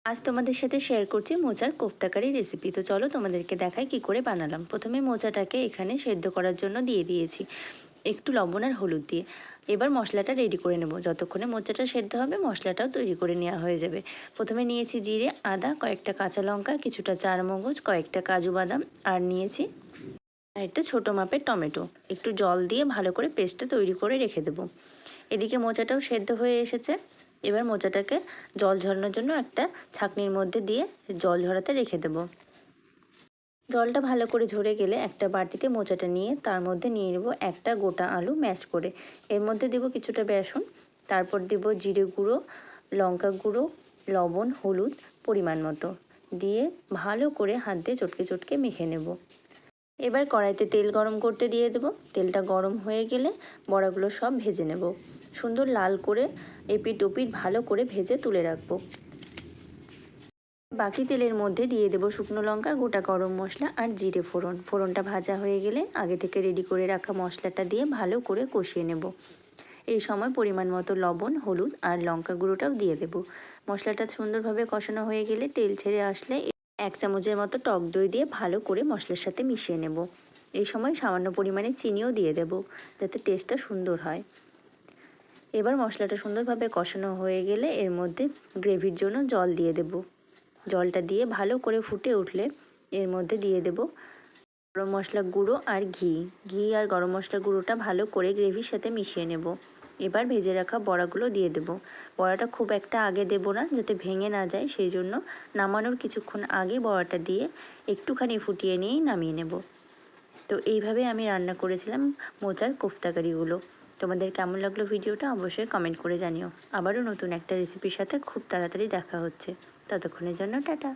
আজ তোমাদের সাথে শেয়ার করছি মোচার কোফতা কারি রেসিপি। তো চলো তোমাদেরকে দেখাই কি করে বানালাম। প্রথমে মোচাটাকে এখানে সেদ্ধ করার জন্য দিয়ে দিয়েছি একটু লবণ আর হলুদ দিয়ে। এবার মশলাটা রেডি করে নেব। যতক্ষণে মোচাটা সেদ্ধ হবে মশলাটাও তৈরি করে নেওয়া হয়ে যাবে। প্রথমে নিয়েছি জিরে, আদা, কয়েকটা কাঁচা লঙ্কা, কিছুটা চারমগজ, কয়েকটা কাজু বাদাম আর নিয়েছি একটা ছোটো মাপের টমেটো। একটু জল দিয়ে ভালো করে পেস্টটা তৈরি করে রেখে দেবো। এদিকে মোচাটাও সেদ্ধ হয়ে এসেছে। এবার মোচাটাকে জল ঝরানোর জন্য একটা ছাঁকনির মধ্যে দিয়ে জল ঝরাতে রেখে দেব। জলটা ভালো করে ঝরে গেলে একটা বাটিতে মোচাটা নিয়ে তার মধ্যে নিয়ে নেব একটা গোটা আলু ম্যাশ করে। এর মধ্যে দেব কিছুটা বেসন, তারপর দেব জিরে গুঁড়ো, লঙ্কা গুঁড়ো, লবণ, হলুদ পরিমাণ মতো দিয়ে ভালো করে হাত দিয়ে চটকে চটকে মেখে নেব। এবার কড়াইতে তেল গরম করতে দিয়ে দেব। তেলটা গরম হয়ে গেলে বড়াগুলো সব ভেজে নেব। সুন্দর লাল করে এপিট ওপিট ভালো করে ভেজে তুলে রাখবো। বাকি তেলের মধ্যে দিয়ে দেব শুকনো লঙ্কা, গোটা গরম মশলা আর জিরে ফোড়ন। ফোড়নটা ভাজা হয়ে গেলে আগে থেকে রেডি করে রাখা মশলাটা দিয়ে ভালো করে কষিয়ে নেব। এই সময় পরিমাণ মতো লবণ, হলুদ আর লঙ্কা গুঁড়োটাও দিয়ে দেব। মশলাটা সুন্দরভাবে কষানো হয়ে গেলে তেল ছেড়ে আসলে 1 চামচের মতো টক দই দিয়ে ভালো করে মশলার সাথে মিশিয়ে নেব। এই সময় সামান্য পরিমাণে চিনিও দিয়ে দেব যাতে টেস্টটা সুন্দর হয়। এবার মশলাটা সুন্দরভাবে কষানো হয়ে গেলে এর মধ্যে গ্রেভির জন্য জল দিয়ে দেব। জলটা দিয়ে ভালো করে ফুটে উঠলে এর মধ্যে দিয়ে দেব গরম মশলা গুঁড়ো আর ঘি আর গরম মশলা গুঁড়োটা ভালো করে গ্রেভির সাথে মিশিয়ে নেব। এবার ভেজে রাখা বড়াগুলো দিয়ে দেব। বড়াটা খুব একটা আগে দেব না যাতে ভেঙে না যায়, সেই জন্য নামানোর কিছুক্ষণ আগে বড়াটা দিয়ে একটুখানি ফুটিয়ে নিয়েই নামিয়ে নেব। তো এইভাবে আমি রান্না করেছিলাম মোচার কোফতা কারিগুলো। তোমাদের কেমন লাগলো ভিডিওটা অবশ্যই কমেন্ট করে জানিও। আবারও নতুন একটা রেসিপির সাথে খুব তাড়াতাড়ি দেখা হচ্ছে। ততক্ষণের জন্য টাটা।